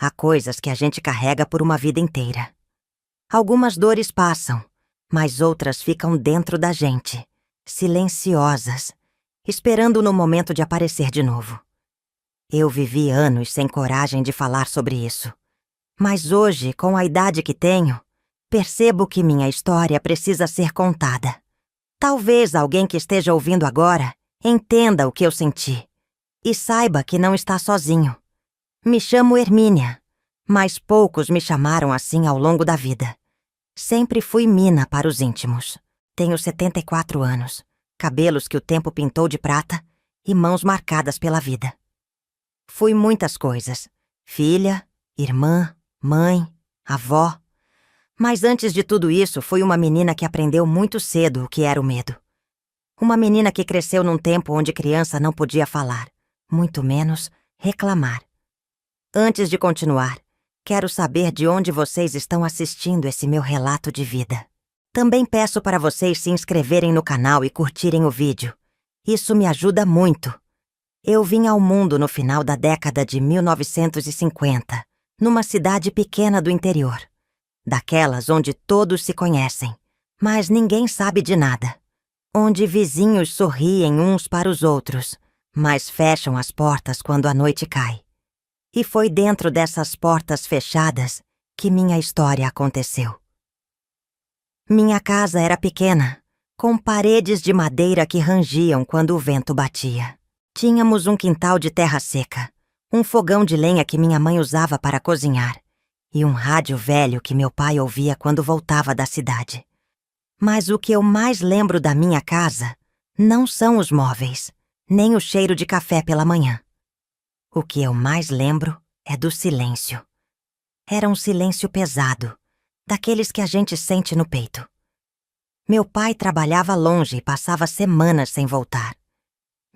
Há coisas que a gente carrega por uma vida inteira. Algumas dores passam, mas outras ficam dentro da gente, silenciosas, esperando no momento de aparecer de novo. Eu vivi anos sem coragem de falar sobre isso. Mas hoje, com a idade que tenho, percebo que minha história precisa ser contada. Talvez alguém que esteja ouvindo agora entenda o que eu senti e saiba que não está sozinho. Me chamo Hermínia, mas poucos me chamaram assim ao longo da vida. Sempre fui Mina para os íntimos. Tenho 74 anos, cabelos que o tempo pintou de prata e mãos marcadas pela vida. Fui muitas coisas: filha, irmã, mãe, avó. Mas antes de tudo isso, fui uma menina que aprendeu muito cedo o que era o medo. Uma menina que cresceu num tempo onde criança não podia falar, muito menos reclamar. Antes de continuar, quero saber de onde vocês estão assistindo esse meu relato de vida. Também peço para vocês se inscreverem no canal e curtirem o vídeo. Isso me ajuda muito. Eu vim ao mundo no final da década de 1950, numa cidade pequena do interior. Daquelas onde todos se conhecem, mas ninguém sabe de nada. Onde vizinhos sorriem uns para os outros, mas fecham as portas quando a noite cai. E foi dentro dessas portas fechadas que minha história aconteceu. Minha casa era pequena, com paredes de madeira que rangiam quando o vento batia. Tínhamos um quintal de terra seca, um fogão de lenha que minha mãe usava para cozinhar e um rádio velho que meu pai ouvia quando voltava da cidade. Mas o que eu mais lembro da minha casa não são os móveis, nem o cheiro de café pela manhã. O que eu mais lembro é do silêncio. Era um silêncio pesado, daqueles que a gente sente no peito. Meu pai trabalhava longe e passava semanas sem voltar.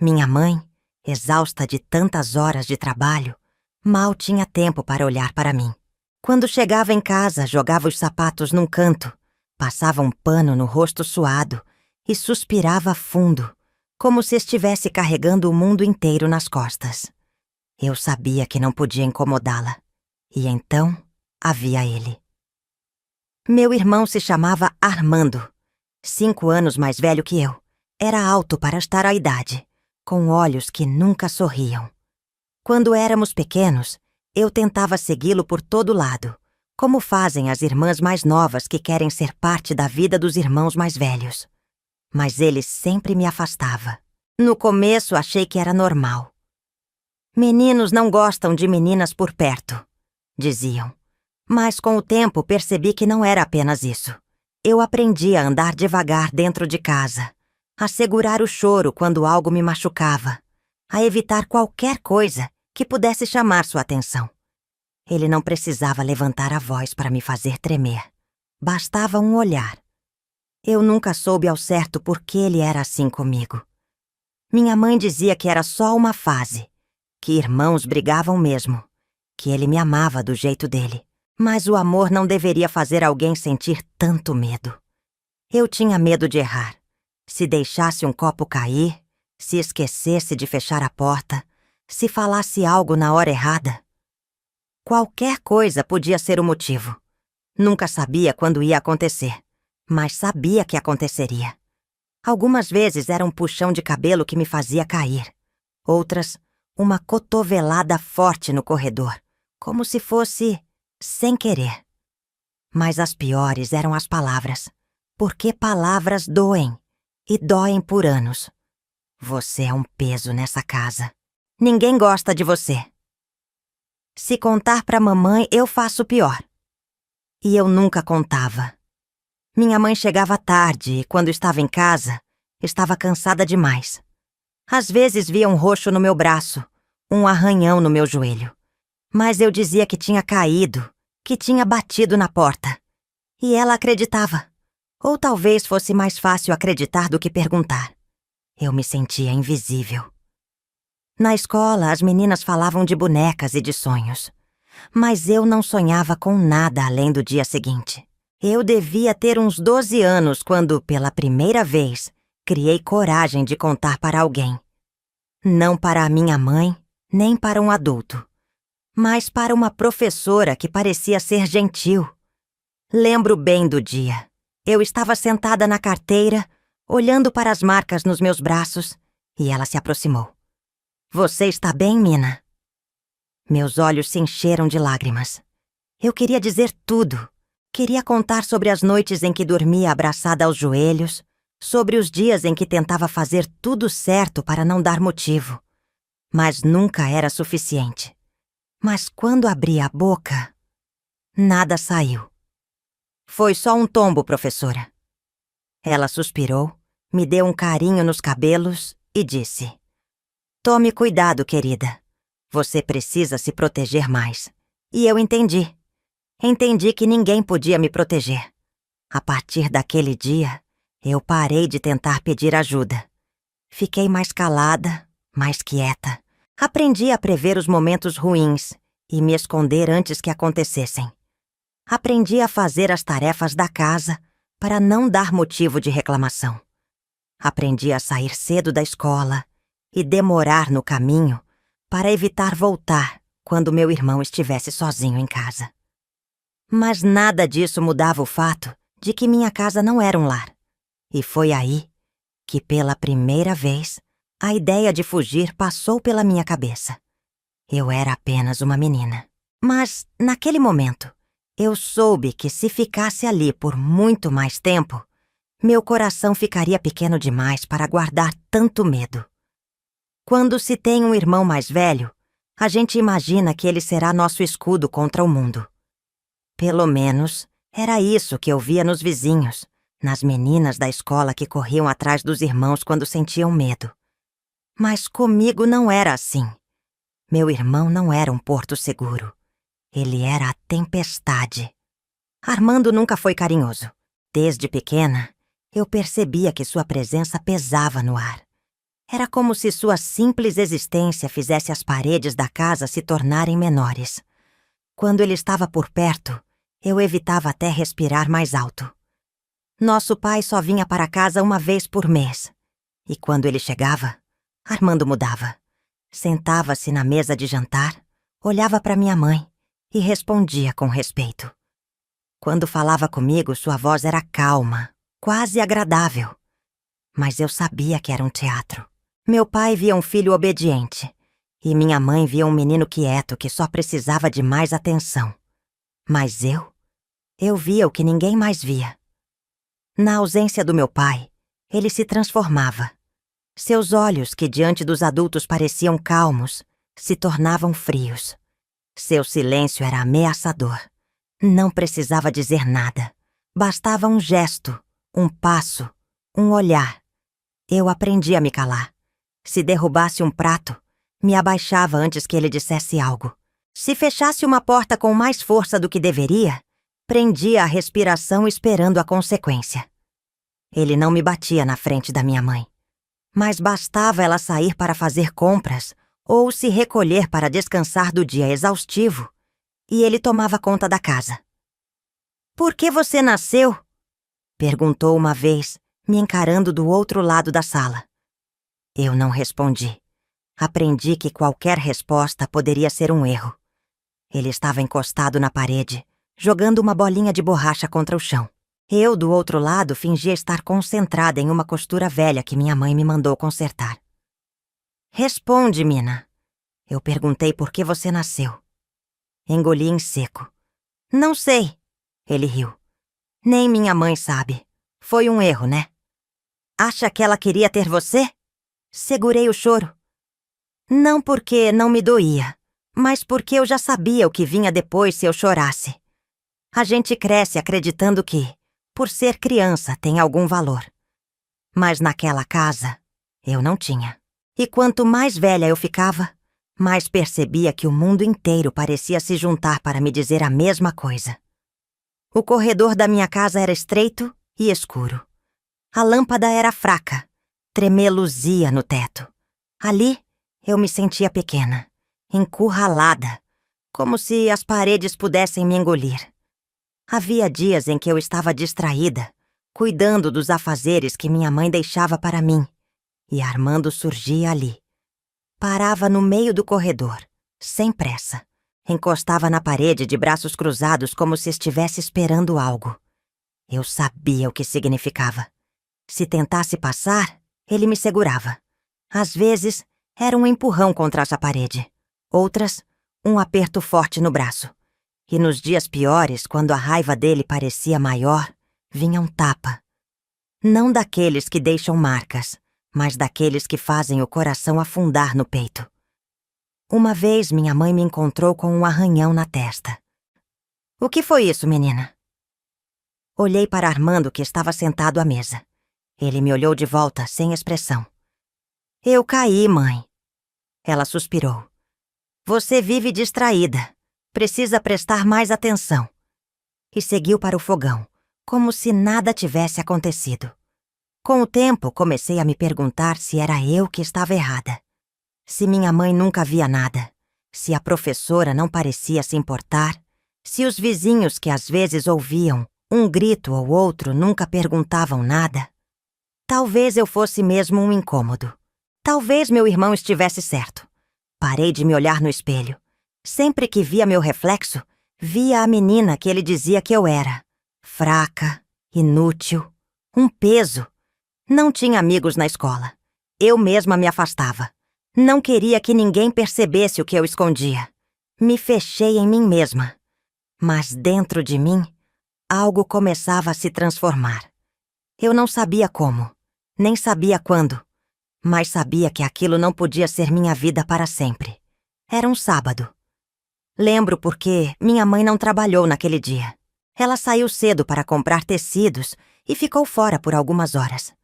Minha mãe, exausta de tantas horas de trabalho, mal tinha tempo para olhar para mim. Quando chegava em casa, jogava os sapatos num canto, passava um pano no rosto suado e suspirava fundo, como se estivesse carregando o mundo inteiro nas costas. Eu sabia que não podia incomodá-la, e então havia ele. Meu irmão se chamava Armando, 5 anos mais velho que eu. Era alto para estar à idade, com olhos que nunca sorriam. Quando éramos pequenos, eu tentava segui-lo por todo lado, como fazem as irmãs mais novas que querem ser parte da vida dos irmãos mais velhos. Mas ele sempre me afastava. No começo, achei que era normal. Meninos não gostam de meninas por perto, diziam. Mas com o tempo percebi que não era apenas isso. Eu aprendi a andar devagar dentro de casa, a segurar o choro quando algo me machucava, a evitar qualquer coisa que pudesse chamar sua atenção. Ele não precisava levantar a voz para me fazer tremer. Bastava um olhar. Eu nunca soube ao certo por que ele era assim comigo. Minha mãe dizia que era só uma fase, que irmãos brigavam mesmo, que ele me amava do jeito dele. Mas o amor não deveria fazer alguém sentir tanto medo. Eu tinha medo de errar. Se deixasse um copo cair, se esquecesse de fechar a porta, se falasse algo na hora errada. Qualquer coisa podia ser o motivo. Nunca sabia quando ia acontecer, mas sabia que aconteceria. Algumas vezes era um puxão de cabelo que me fazia cair. Outras, uma cotovelada forte no corredor, como se fosse sem querer. Mas as piores eram as palavras, porque palavras doem, e doem por anos. Você é um peso nessa casa. Ninguém gosta de você. Se contar pra mamãe, eu faço pior. E eu nunca contava. Minha mãe chegava tarde e, quando estava em casa, estava cansada demais. Às vezes via um roxo no meu braço, um arranhão no meu joelho. Mas eu dizia que tinha caído, que tinha batido na porta. E ela acreditava. Ou talvez fosse mais fácil acreditar do que perguntar. Eu me sentia invisível. Na escola, as meninas falavam de bonecas e de sonhos. Mas eu não sonhava com nada além do dia seguinte. Eu devia ter uns 12 anos quando, pela primeira vez, criei coragem de contar para alguém. Não para a minha mãe, nem para um adulto. mas para uma professora que parecia ser gentil. Lembro bem do dia. Eu estava sentada na carteira, olhando para as marcas nos meus braços, e ela se aproximou. Você está bem, Mina? Meus olhos se encheram de lágrimas. Eu queria dizer tudo. Queria contar sobre as noites em que dormia abraçada aos joelhos, sobre os dias em que tentava fazer tudo certo para não dar motivo. Mas nunca era suficiente. Mas quando abri a boca, nada saiu. Foi só um tombo, professora. Ela suspirou, me deu um carinho nos cabelos e disse: Tome cuidado, querida. Você precisa se proteger mais. E eu entendi. Entendi que ninguém podia me proteger. A partir daquele dia, eu parei de tentar pedir ajuda. Fiquei mais calada, mais quieta. Aprendi a prever os momentos ruins e me esconder antes que acontecessem. Aprendi a fazer as tarefas da casa para não dar motivo de reclamação. Aprendi a sair cedo da escola e demorar no caminho para evitar voltar quando meu irmão estivesse sozinho em casa. Mas nada disso mudava o fato de que minha casa não era um lar. E foi aí que, pela primeira vez, a ideia de fugir passou pela minha cabeça. Eu era apenas uma menina. Mas, naquele momento, eu soube que se ficasse ali por muito mais tempo, meu coração ficaria pequeno demais para guardar tanto medo. Quando se tem um irmão mais velho, a gente imagina que ele será nosso escudo contra o mundo. Pelo menos, era isso que eu via nos vizinhos, nas meninas da escola que corriam atrás dos irmãos quando sentiam medo. Mas comigo não era assim. Meu irmão não era um porto seguro. Ele era a tempestade. Armando nunca foi carinhoso. Desde pequena, eu percebia que sua presença pesava no ar. Era como se sua simples existência fizesse as paredes da casa se tornarem menores. Quando ele estava por perto, eu evitava até respirar mais alto. Nosso pai só vinha para casa uma vez por mês. E quando ele chegava, Armando mudava. Sentava-se na mesa de jantar, olhava para minha mãe e respondia com respeito. Quando falava comigo, sua voz era calma, quase agradável. Mas eu sabia que era um teatro. Meu pai via um filho obediente e minha mãe via um menino quieto que só precisava de mais atenção. Mas eu via o que ninguém mais via. Na ausência do meu pai, ele se transformava. Seus olhos, que diante dos adultos pareciam calmos, se tornavam frios. Seu silêncio era ameaçador. Não precisava dizer nada. Bastava um gesto, um passo, um olhar. Eu aprendi a me calar. Se derrubasse um prato, me abaixava antes que ele dissesse algo. Se fechasse uma porta com mais força do que deveria, prendia a respiração esperando a consequência. Ele não me batia na frente da minha mãe. Mas bastava ela sair para fazer compras ou se recolher para descansar do dia exaustivo, e ele tomava conta da casa. "Por que você nasceu?" perguntou uma vez, me encarando do outro lado da sala. Eu não respondi. Aprendi que qualquer resposta poderia ser um erro. Ele estava encostado na parede, jogando uma bolinha de borracha contra o chão. Eu, do outro lado, fingia estar concentrada em uma costura velha que minha mãe me mandou consertar. "Responde, Mina." Eu perguntei por que você nasceu. Engoli em seco. "Não sei." Ele riu. "Nem minha mãe sabe. Foi um erro, né? Acha que ela queria ter você?" Segurei o choro. Não porque não me doía, mas porque eu já sabia o que vinha depois se eu chorasse. A gente cresce acreditando que, por ser criança, tem algum valor. Mas naquela casa, eu não tinha. E quanto mais velha eu ficava, mais percebia que o mundo inteiro parecia se juntar para me dizer a mesma coisa. O corredor da minha casa era estreito e escuro. A lâmpada era fraca, tremeluzia no teto. Ali, eu me sentia pequena, encurralada, como se as paredes pudessem me engolir. Havia dias em que eu estava distraída, cuidando dos afazeres que minha mãe deixava para mim, e Armando surgia ali. Parava no meio do corredor, sem pressa, Encostava na parede de braços cruzados como se estivesse esperando algo. Eu sabia o que significava. Se tentasse passar, ele me segurava. Às vezes, era um empurrão contra essa parede. Outras, um aperto forte no braço. E nos dias piores, quando a raiva dele parecia maior, vinha um tapa. Não daqueles que deixam marcas, mas daqueles que fazem o coração afundar no peito. Uma vez minha mãe me encontrou com um arranhão na testa. "O que foi isso, menina?" Olhei para Armando, que estava sentado à mesa. Ele me olhou de volta, sem expressão. "Eu caí, mãe." Ela suspirou. "Você vive distraída. Precisa prestar mais atenção." E seguiu para o fogão, como se nada tivesse acontecido. Com o tempo, comecei a me perguntar se era eu que estava errada. Se minha mãe nunca via nada. Se a professora não parecia se importar. Se os vizinhos que às vezes ouviam um grito ou outro nunca perguntavam nada. Talvez eu fosse mesmo um incômodo. Talvez meu irmão estivesse certo. Parei de me olhar no espelho. Sempre que via meu reflexo, via a menina que ele dizia que eu era. Fraca, inútil, um peso. Não tinha amigos na escola. Eu mesma me afastava. Não queria que ninguém percebesse o que eu escondia. Me fechei em mim mesma. Mas dentro de mim, algo começava a se transformar. Eu não sabia como, nem sabia quando, mas sabia que aquilo não podia ser minha vida para sempre. Era um sábado. Lembro porque minha mãe não trabalhou naquele dia. Ela saiu cedo para comprar tecidos e ficou fora por algumas horas.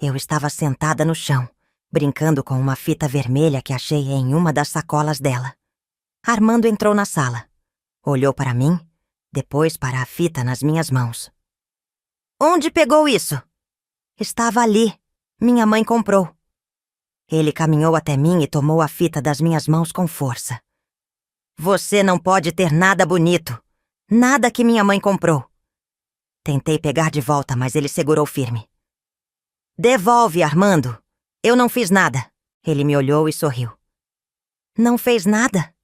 Eu estava sentada no chão, brincando com uma fita vermelha que achei em uma das sacolas dela. Armando entrou na sala. Olhou para mim, depois para a fita nas minhas mãos. "Onde pegou isso?" "Estava ali. Minha mãe comprou." Ele caminhou até mim e tomou a fita das minhas mãos com força. "Você não pode ter nada bonito. Nada que minha mãe comprou." Tentei pegar de volta, mas ele segurou firme. "Devolve, Armando. Eu não fiz nada." Ele me olhou e sorriu. "Não fez nada?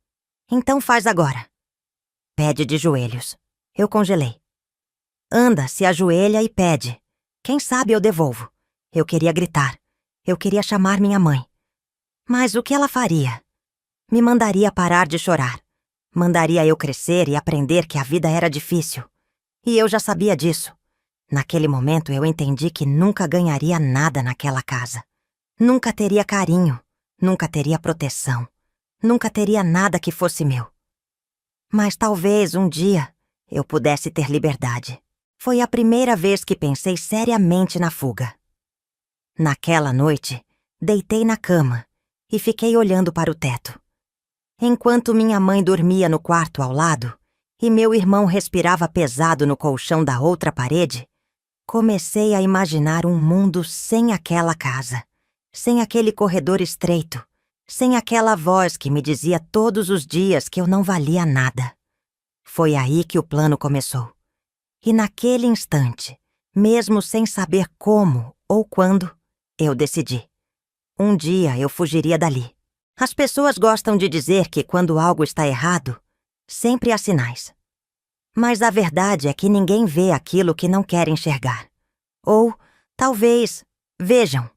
Então faz agora." Pede de joelhos. Eu congelei. Anda, se ajoelha e pede. Quem sabe eu devolvo. Eu queria gritar. Eu queria chamar minha mãe. Mas o que ela faria? Me mandaria parar de chorar. Mandaria eu crescer e aprender que a vida era difícil. E eu já sabia disso. Naquele momento eu entendi que nunca ganharia nada naquela casa. Nunca teria carinho. Nunca teria proteção. Nunca teria nada que fosse meu. Mas talvez um dia eu pudesse ter liberdade. Foi a primeira vez que pensei seriamente na fuga. Naquela noite, deitei na cama e fiquei olhando para o teto. Enquanto minha mãe dormia no quarto ao lado e meu irmão respirava pesado no colchão da outra parede, comecei a imaginar um mundo sem aquela casa, sem aquele corredor estreito, sem aquela voz que me dizia todos os dias que eu não valia nada. Foi aí que o plano começou. E naquele instante, mesmo sem saber como ou quando, eu decidi. Um dia eu fugiria dali. As pessoas gostam de dizer que quando algo está errado, sempre há sinais. Mas a verdade é que ninguém vê aquilo que não quer enxergar. Ou, talvez, vejam,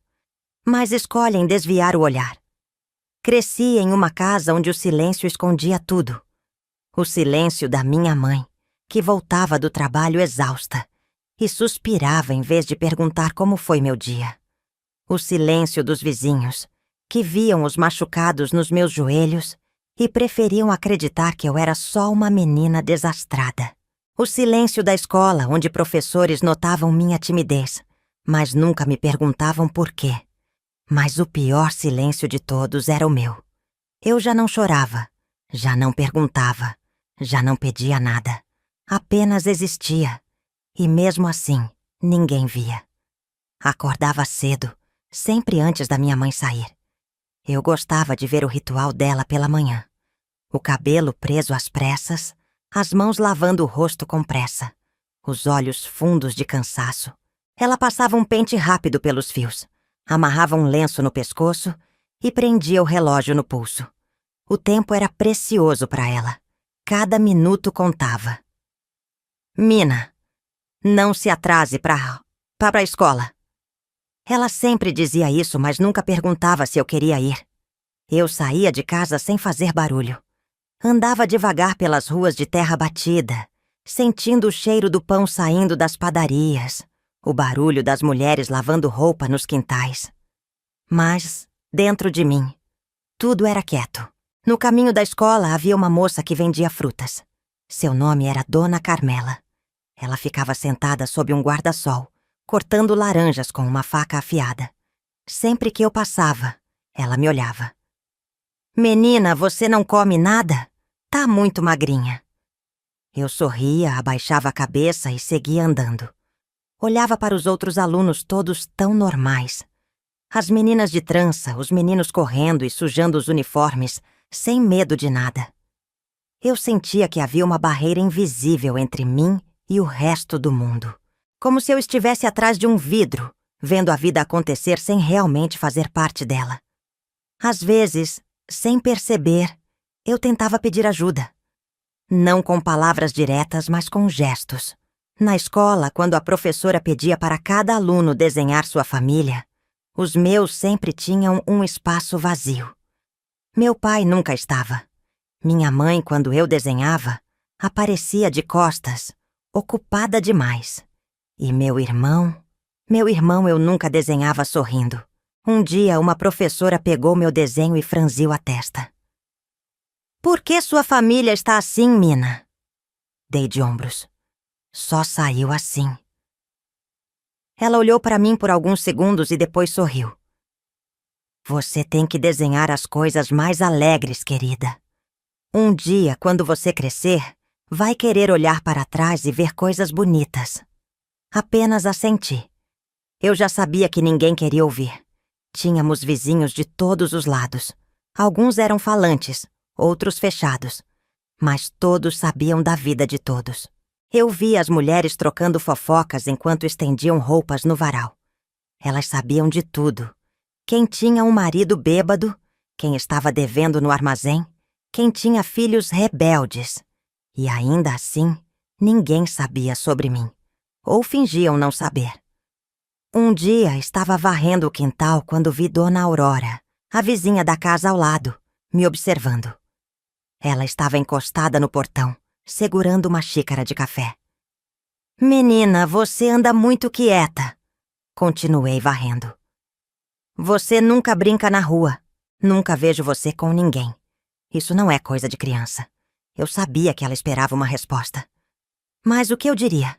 mas escolhem desviar o olhar. Cresci em uma casa onde o silêncio escondia tudo. O silêncio da minha mãe, que voltava do trabalho exausta e suspirava em vez de perguntar como foi meu dia. O silêncio dos vizinhos, que viam os machucados nos meus joelhos e preferiam acreditar que eu era só uma menina desastrada. O silêncio da escola, onde professores notavam minha timidez, mas nunca me perguntavam por quê. Mas o pior silêncio de todos era o meu. Eu já não chorava, já não perguntava, já não pedia nada. Apenas existia. E mesmo assim, ninguém via. Acordava cedo, sempre antes da minha mãe sair. Eu gostava de ver o ritual dela pela manhã. O cabelo preso às pressas, as mãos lavando o rosto com pressa, os olhos fundos de cansaço. Ela passava um pente rápido pelos fios, amarrava um lenço no pescoço e prendia o relógio no pulso. O tempo era precioso para ela. Cada minuto contava. Mina, não se atrase para a escola. Ela sempre dizia isso, mas nunca perguntava se eu queria ir. Eu saía de casa sem fazer barulho. Andava devagar pelas ruas de terra batida, sentindo o cheiro do pão saindo das padarias, o barulho das mulheres lavando roupa nos quintais. Mas, dentro de mim, tudo era quieto. No caminho da escola havia uma moça que vendia frutas. Seu nome era Dona Carmela. Ela ficava sentada sob um guarda-sol, cortando laranjas com uma faca afiada. Sempre que eu passava, ela me olhava. Menina, você não come nada? Tá muito magrinha. Eu sorria, abaixava a cabeça e seguia andando. Olhava para os outros alunos todos tão normais. As meninas de trança, os meninos correndo e sujando os uniformes, sem medo de nada. Eu sentia que havia uma barreira invisível entre mim e o resto do mundo. Como se eu estivesse atrás de um vidro, vendo a vida acontecer sem realmente fazer parte dela. Às vezes, sem perceber, eu tentava pedir ajuda. Não com palavras diretas, mas com gestos. Na escola, quando a professora pedia para cada aluno desenhar sua família, os meus sempre tinham um espaço vazio. Meu pai nunca estava. Minha mãe, quando eu desenhava, aparecia de costas, ocupada demais. E meu irmão eu nunca desenhava sorrindo. Um dia, uma professora pegou meu desenho e franziu a testa. Por que sua família está assim, Mina? Dei de ombros. Só saiu assim. Ela olhou para mim por alguns segundos e depois sorriu. Você tem que desenhar as coisas mais alegres, querida. Um dia, quando você crescer, vai querer olhar para trás e ver coisas bonitas. Apenas assenti. Eu já sabia que ninguém queria ouvir. Tínhamos vizinhos de todos os lados. Alguns eram falantes, outros fechados. Mas todos sabiam da vida de todos. Eu via as mulheres trocando fofocas enquanto estendiam roupas no varal. Elas sabiam de tudo. Quem tinha um marido bêbado, quem estava devendo no armazém, quem tinha filhos rebeldes. E ainda assim, ninguém sabia sobre mim. Ou fingiam não saber. Um dia estava varrendo o quintal quando vi Dona Aurora, a vizinha da casa ao lado, me observando. Ela estava encostada no portão, segurando uma xícara de café. Menina, você anda muito quieta. Continuei varrendo. Você nunca brinca na rua. Nunca vejo você com ninguém. Isso não é coisa de criança. Eu sabia que ela esperava uma resposta. Mas o que eu diria?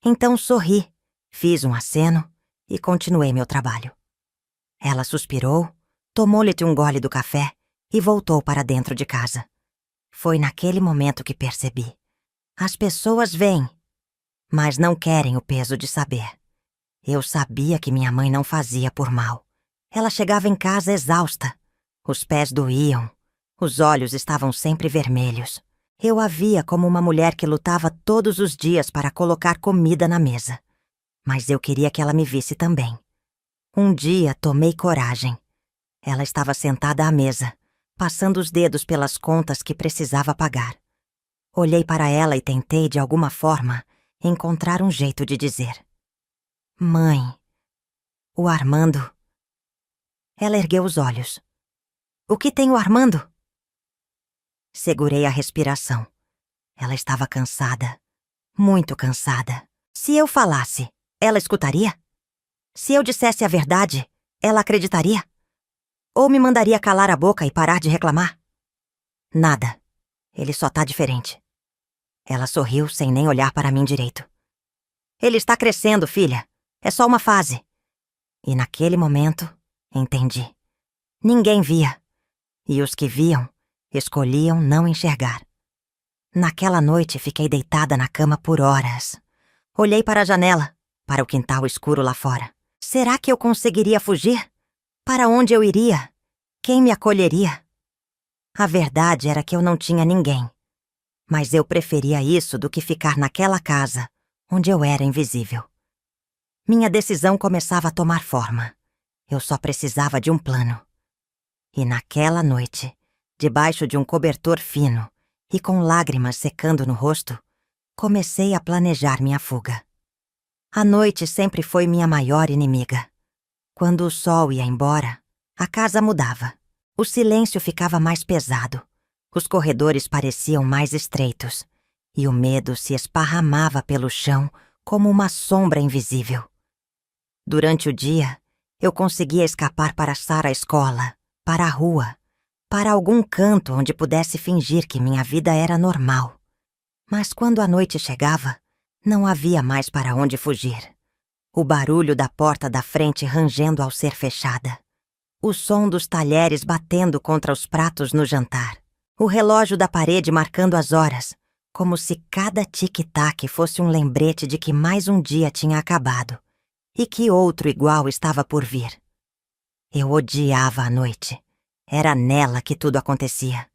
Então sorri, fiz um aceno e continuei meu trabalho. Ela suspirou, tomou-lhe um gole do café e voltou para dentro de casa. Foi naquele momento que percebi. As pessoas vêm, mas não querem o peso de saber. Eu sabia que minha mãe não fazia por mal. Ela chegava em casa exausta. Os pés doíam. Os olhos estavam sempre vermelhos. Eu a via como uma mulher que lutava todos os dias para colocar comida na mesa. Mas eu queria que ela me visse também. Um dia tomei coragem. Ela estava sentada à mesa, passando os dedos pelas contas que precisava pagar. Olhei para ela e tentei, de alguma forma, encontrar um jeito de dizer. Mãe, o Armando... Ela ergueu os olhos. O que tem o Armando? Segurei a respiração. Ela estava cansada. Muito cansada. Se eu falasse, ela escutaria? Se eu dissesse a verdade, ela acreditaria? Ou me mandaria calar a boca e parar de reclamar? Nada. Ele só tá diferente. Ela sorriu sem nem olhar para mim direito. Ele está crescendo, filha. É só uma fase. E naquele momento, entendi. Ninguém via. E os que viam, escolhiam não enxergar. Naquela noite, fiquei deitada na cama por horas. Olhei para a janela, para o quintal escuro lá fora. Será que eu conseguiria fugir? Para onde eu iria? Quem me acolheria? A verdade era que eu não tinha ninguém. Mas eu preferia isso do que ficar naquela casa, onde eu era invisível. Minha decisão começava a tomar forma. Eu só precisava de um plano. E naquela noite, debaixo de um cobertor fino, e com lágrimas secando no rosto, comecei a planejar minha fuga. A noite sempre foi minha maior inimiga. Quando o sol ia embora, a casa mudava. O silêncio ficava mais pesado, os corredores pareciam mais estreitos, e o medo se esparramava pelo chão como uma sombra invisível. Durante o dia, eu conseguia escapar para a escola, para a rua, para algum canto onde pudesse fingir que minha vida era normal. Mas quando a noite chegava, não havia mais para onde fugir. O barulho da porta da frente rangendo ao ser fechada. O som dos talheres batendo contra os pratos no jantar. O relógio da parede marcando as horas, como se cada tic-tac fosse um lembrete de que mais um dia tinha acabado e que outro igual estava por vir. Eu odiava a noite. Era nela que tudo acontecia.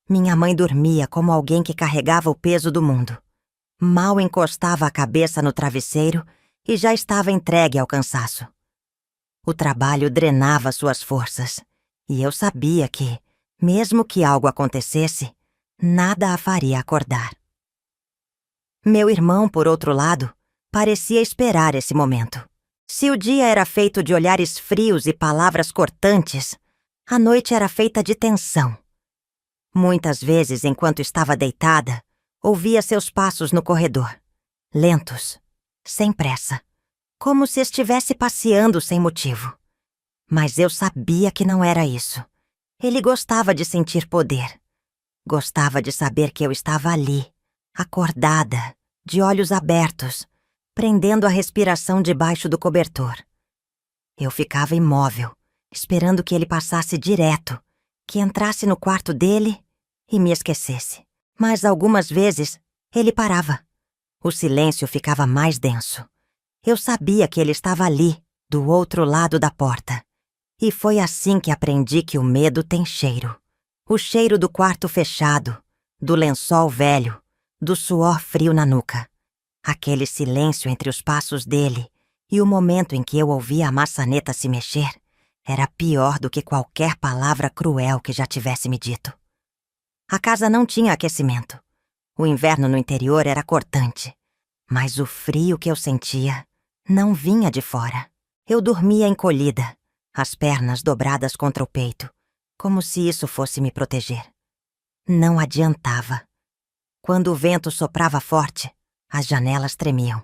Minha mãe dormia como alguém que carregava o peso do mundo. Mal encostava a cabeça no travesseiro e já estava entregue ao cansaço. O trabalho drenava suas forças, e eu sabia que, mesmo que algo acontecesse, nada a faria acordar. Meu irmão, por outro lado, parecia esperar esse momento. Se o dia era feito de olhares frios e palavras cortantes, a noite era feita de tensão. Muitas vezes, enquanto estava deitada, ouvia seus passos no corredor, lentos, sem pressa, como se estivesse passeando sem motivo. Mas eu sabia que não era isso. Ele gostava de sentir poder. Gostava de saber que eu estava ali, acordada, de olhos abertos, prendendo a respiração debaixo do cobertor. Eu ficava imóvel, esperando que ele passasse direto, que entrasse no quarto dele e me esquecesse. Mas algumas vezes ele parava. O silêncio ficava mais denso. Eu sabia que ele estava ali, do outro lado da porta. E foi assim que aprendi que o medo tem cheiro. O cheiro do quarto fechado, do lençol velho, do suor frio na nuca. Aquele silêncio entre os passos dele e o momento em que eu ouvia a maçaneta se mexer era pior do que qualquer palavra cruel que já tivesse me dito. A casa não tinha aquecimento. O inverno no interior era cortante, mas o frio que eu sentia não vinha de fora. Eu dormia encolhida, as pernas dobradas contra o peito, como se isso fosse me proteger. Não adiantava. Quando o vento soprava forte, as janelas tremiam.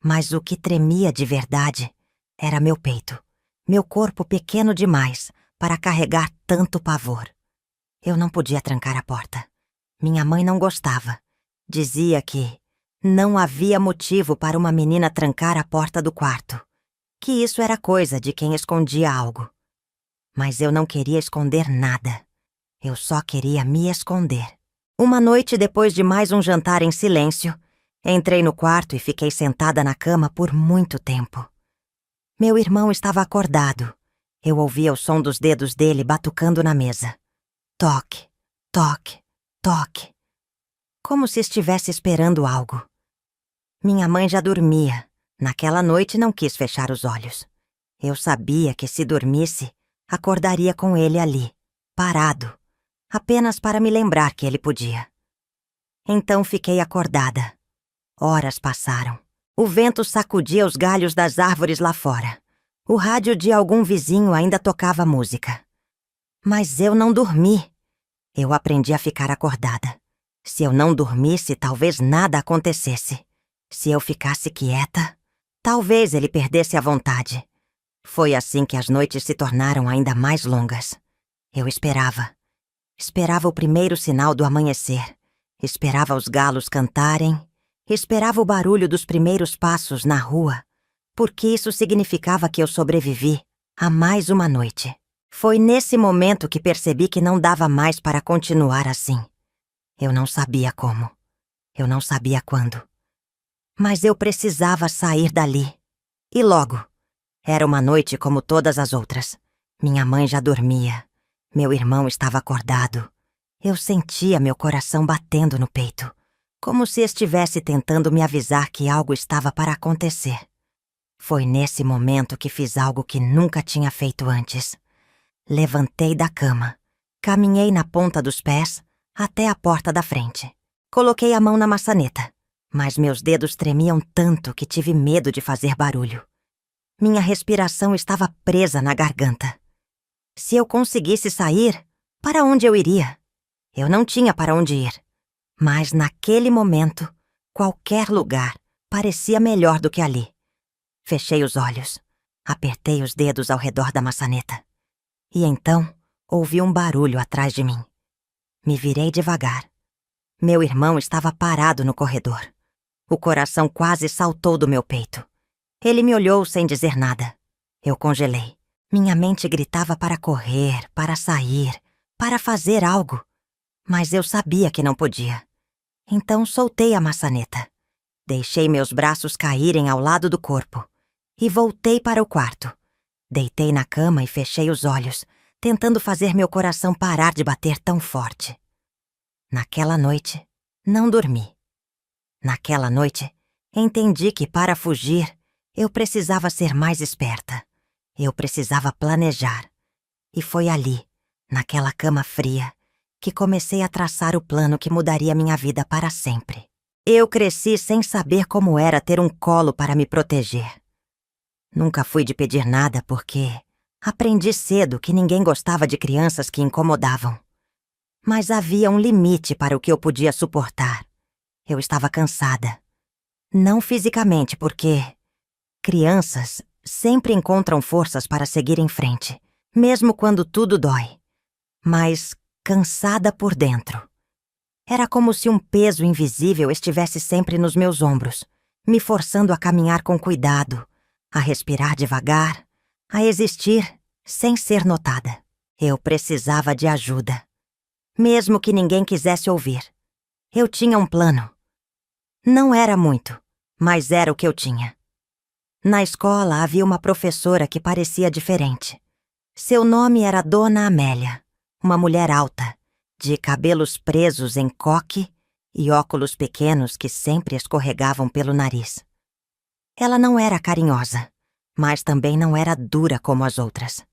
Mas o que tremia de verdade era meu peito, meu corpo pequeno demais para carregar tanto pavor. Eu não podia trancar a porta. Minha mãe não gostava. Dizia que não havia motivo para uma menina trancar a porta do quarto, que isso era coisa de quem escondia algo. Mas eu não queria esconder nada. Eu só queria me esconder. Uma noite, depois de mais um jantar em silêncio, entrei no quarto e fiquei sentada na cama por muito tempo. Meu irmão estava acordado. Eu ouvia o som dos dedos dele batucando na mesa. Toque, toque, toque. Como se estivesse esperando algo. Minha mãe já dormia. Naquela noite não quis fechar os olhos. Eu sabia que se dormisse, acordaria com ele ali, parado, apenas para me lembrar que ele podia. Então fiquei acordada. Horas passaram. O vento sacudia os galhos das árvores lá fora. O rádio de algum vizinho ainda tocava música. Mas eu não dormi. Eu aprendi a ficar acordada. Se eu não dormisse, talvez nada acontecesse. Se eu ficasse quieta, talvez ele perdesse a vontade. Foi assim que as noites se tornaram ainda mais longas. Eu esperava. Esperava o primeiro sinal do amanhecer. Esperava os galos cantarem. Esperava o barulho dos primeiros passos na rua, porque isso significava que eu sobrevivi a mais uma noite. Foi nesse momento que percebi que não dava mais para continuar assim. Eu não sabia como. Eu não sabia quando. Mas eu precisava sair dali. E logo. Era uma noite como todas as outras. Minha mãe já dormia. Meu irmão estava acordado. Eu sentia meu coração batendo no peito, como se estivesse tentando me avisar que algo estava para acontecer. Foi nesse momento que fiz algo que nunca tinha feito antes. Levantei da cama, caminhei na ponta dos pés até a porta da frente. Coloquei a mão na maçaneta, mas meus dedos tremiam tanto que tive medo de fazer barulho. Minha respiração estava presa na garganta. Se eu conseguisse sair, para onde eu iria? Eu não tinha para onde ir. Mas naquele momento, qualquer lugar parecia melhor do que ali. Fechei os olhos, apertei os dedos ao redor da maçaneta. E então, ouvi um barulho atrás de mim. Me virei devagar. Meu irmão estava parado no corredor. O coração quase saltou do meu peito. Ele me olhou sem dizer nada. Eu congelei. Minha mente gritava para correr, para sair, para fazer algo. Mas eu sabia que não podia. Então soltei a maçaneta. Deixei meus braços caírem ao lado do corpo. E voltei para o quarto. Deitei na cama e fechei os olhos, tentando fazer meu coração parar de bater tão forte. Naquela noite, não dormi. Naquela noite, entendi que para fugir, eu precisava ser mais esperta. Eu precisava planejar. E foi ali, naquela cama fria, que comecei a traçar o plano que mudaria minha vida para sempre. Eu cresci sem saber como era ter um colo para me proteger. Nunca fui de pedir nada porque aprendi cedo que ninguém gostava de crianças que incomodavam. Mas havia um limite para o que eu podia suportar. Eu estava cansada. Não fisicamente, porque crianças sempre encontram forças para seguir em frente, mesmo quando tudo dói. Mas cansada por dentro. Era como se um peso invisível estivesse sempre nos meus ombros, me forçando a caminhar com cuidado, a respirar devagar, a existir sem ser notada. Eu precisava de ajuda. Mesmo que ninguém quisesse ouvir. Eu tinha um plano. Não era muito, mas era o que eu tinha. Na escola havia uma professora que parecia diferente. Seu nome era Dona Amélia, uma mulher alta, de cabelos presos em coque e óculos pequenos que sempre escorregavam pelo nariz. Ela não era carinhosa, mas também não era dura como as outras.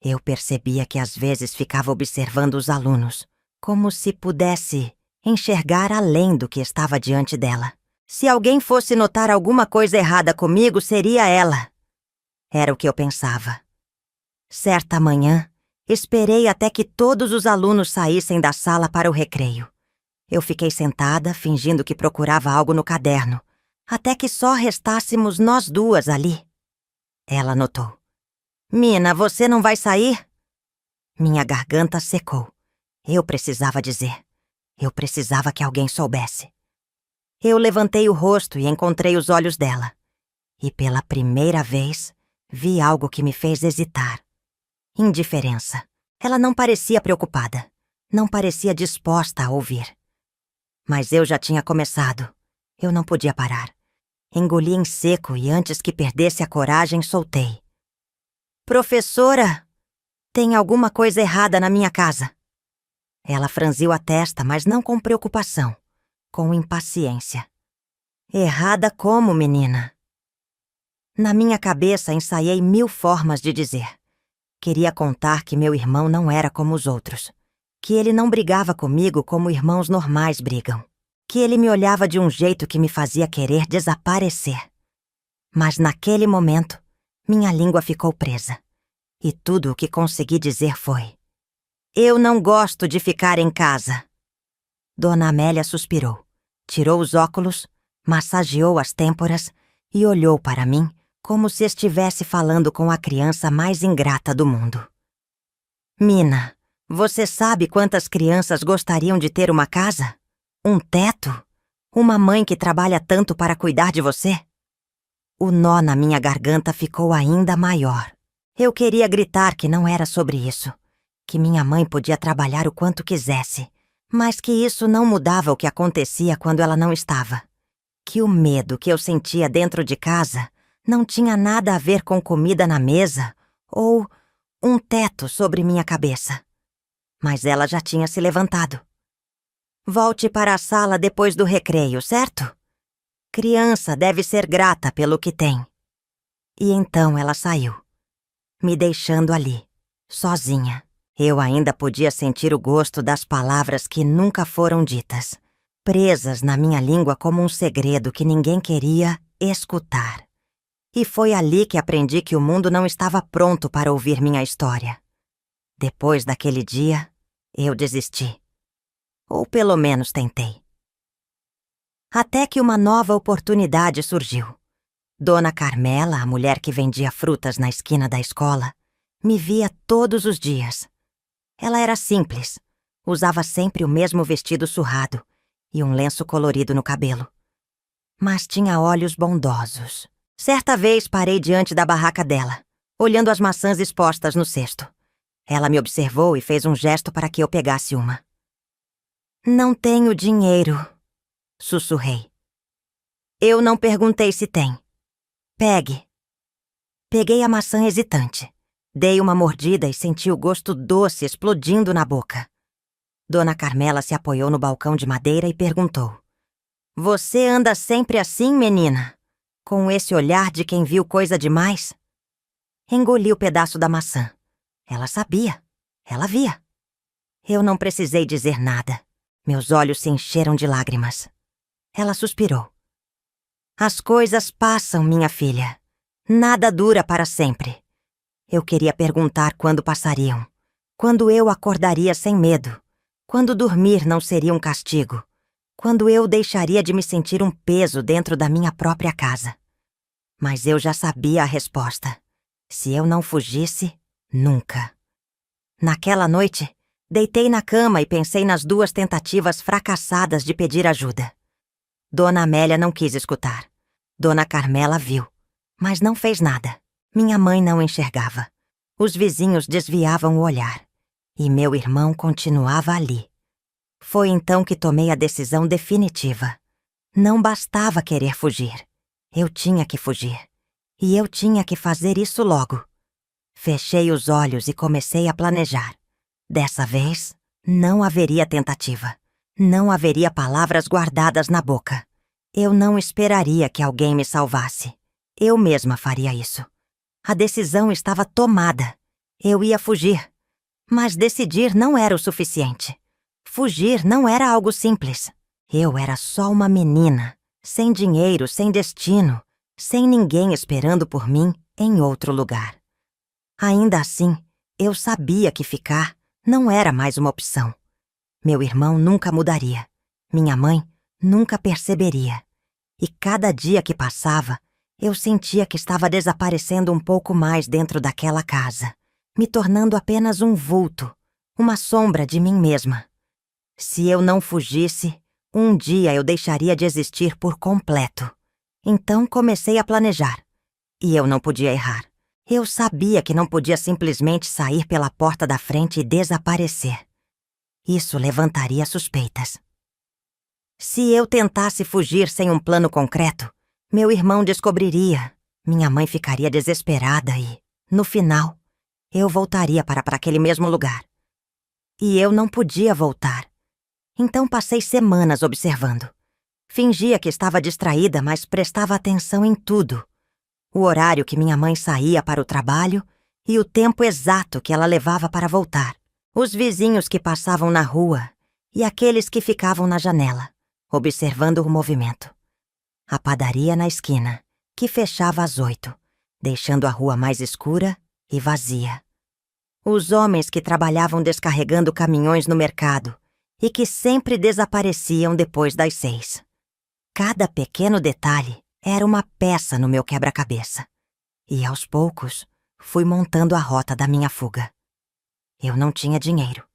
Eu percebia que às vezes ficava observando os alunos, como se pudesse enxergar além do que estava diante dela. Se alguém fosse notar alguma coisa errada comigo, seria ela. Era o que eu pensava. Certa manhã, esperei até que todos os alunos saíssem da sala para o recreio. Eu fiquei sentada, fingindo que procurava algo no caderno, até que só restássemos nós duas ali. Ela notou. "Mina, você não vai sair?" Minha garganta secou. Eu precisava dizer. Eu precisava que alguém soubesse. Eu levantei o rosto e encontrei os olhos dela. E pela primeira vez, vi algo que me fez hesitar. Indiferença. Ela não parecia preocupada. Não parecia disposta a ouvir. Mas eu já tinha começado. Eu não podia parar. Engoli em seco e antes que perdesse a coragem, soltei. "Professora, tem alguma coisa errada na minha casa." Ela franziu a testa, mas não com preocupação, com impaciência. "Errada como, menina?" Na minha cabeça, ensaiei 1000 formas de dizer. Queria contar que meu irmão não era como os outros, que ele não brigava comigo como irmãos normais brigam, que ele me olhava de um jeito que me fazia querer desaparecer. Mas naquele momento, minha língua ficou presa, e tudo o que consegui dizer foi: "Eu não gosto de ficar em casa." Dona Amélia suspirou, tirou os óculos, massageou as têmporas e olhou para mim como se estivesse falando com a criança mais ingrata do mundo. "Mina, você sabe quantas crianças gostariam de ter uma casa? Um teto? Uma mãe que trabalha tanto para cuidar de você?" O nó na minha garganta ficou ainda maior. Eu queria gritar que não era sobre isso, que minha mãe podia trabalhar o quanto quisesse, mas que isso não mudava o que acontecia quando ela não estava. Que o medo que eu sentia dentro de casa não tinha nada a ver com comida na mesa ou um teto sobre minha cabeça. Mas ela já tinha se levantado. "Volte para a sala depois do recreio, certo? Criança deve ser grata pelo que tem." E então ela saiu, me deixando ali, sozinha. Eu ainda podia sentir o gosto das palavras que nunca foram ditas, presas na minha língua como um segredo que ninguém queria escutar. E foi ali que aprendi que o mundo não estava pronto para ouvir minha história. Depois daquele dia, eu desisti. Ou pelo menos tentei. Até que uma nova oportunidade surgiu. Dona Carmela, a mulher que vendia frutas na esquina da escola, me via todos os dias. Ela era simples, usava sempre o mesmo vestido surrado e um lenço colorido no cabelo. Mas tinha olhos bondosos. Certa vez parei diante da barraca dela, olhando as maçãs expostas no cesto. Ela me observou e fez um gesto para que eu pegasse uma. "Não tenho dinheiro", sussurrei. "Eu não perguntei se tem. Pegue." Peguei a maçã hesitante. Dei uma mordida e senti o gosto doce explodindo na boca. Dona Carmela se apoiou no balcão de madeira e perguntou: "Você anda sempre assim, menina? Com esse olhar de quem viu coisa demais?" Engoli o pedaço da maçã. Ela sabia. Ela via. Eu não precisei dizer nada. Meus olhos se encheram de lágrimas. Ela suspirou. "As coisas passam, minha filha. Nada dura para sempre." Eu queria perguntar quando passariam. Quando eu acordaria sem medo. Quando dormir não seria um castigo. Quando eu deixaria de me sentir um peso dentro da minha própria casa. Mas eu já sabia a resposta. Se eu não fugisse, nunca. Naquela noite, deitei na cama e pensei nas 2 tentativas fracassadas de pedir ajuda. Dona Amélia não quis escutar. Dona Carmela viu, mas não fez nada. Minha mãe não enxergava. Os vizinhos desviavam o olhar. E meu irmão continuava ali. Foi então que tomei a decisão definitiva. Não bastava querer fugir. Eu tinha que fugir. E eu tinha que fazer isso logo. Fechei os olhos e comecei a planejar. Dessa vez, não haveria tentativa. Não haveria palavras guardadas na boca. Eu não esperaria que alguém me salvasse. Eu mesma faria isso. A decisão estava tomada. Eu ia fugir. Mas decidir não era o suficiente. Fugir não era algo simples. Eu era só uma menina, sem dinheiro, sem destino, sem ninguém esperando por mim em outro lugar. Ainda assim, eu sabia que ficar não era mais uma opção. Meu irmão nunca mudaria. Minha mãe nunca perceberia. E cada dia que passava, eu sentia que estava desaparecendo um pouco mais dentro daquela casa, me tornando apenas um vulto, uma sombra de mim mesma. Se eu não fugisse, um dia eu deixaria de existir por completo. Então comecei a planejar. E eu não podia errar. Eu sabia que não podia simplesmente sair pela porta da frente e desaparecer. Isso levantaria suspeitas. Se eu tentasse fugir sem um plano concreto, meu irmão descobriria, minha mãe ficaria desesperada e, no final, eu voltaria para aquele mesmo lugar. E eu não podia voltar. Então passei semanas observando. Fingia que estava distraída, mas prestava atenção em tudo. O horário que minha mãe saía para o trabalho e o tempo exato que ela levava para voltar. Os vizinhos que passavam na rua e aqueles que ficavam na janela, observando o movimento. A padaria na esquina, que fechava às 8, deixando a rua mais escura e vazia. Os homens que trabalhavam descarregando caminhões no mercado e que sempre desapareciam depois das 6. Cada pequeno detalhe era uma peça no meu quebra-cabeça. E aos poucos, fui montando a rota da minha fuga. Eu não tinha dinheiro.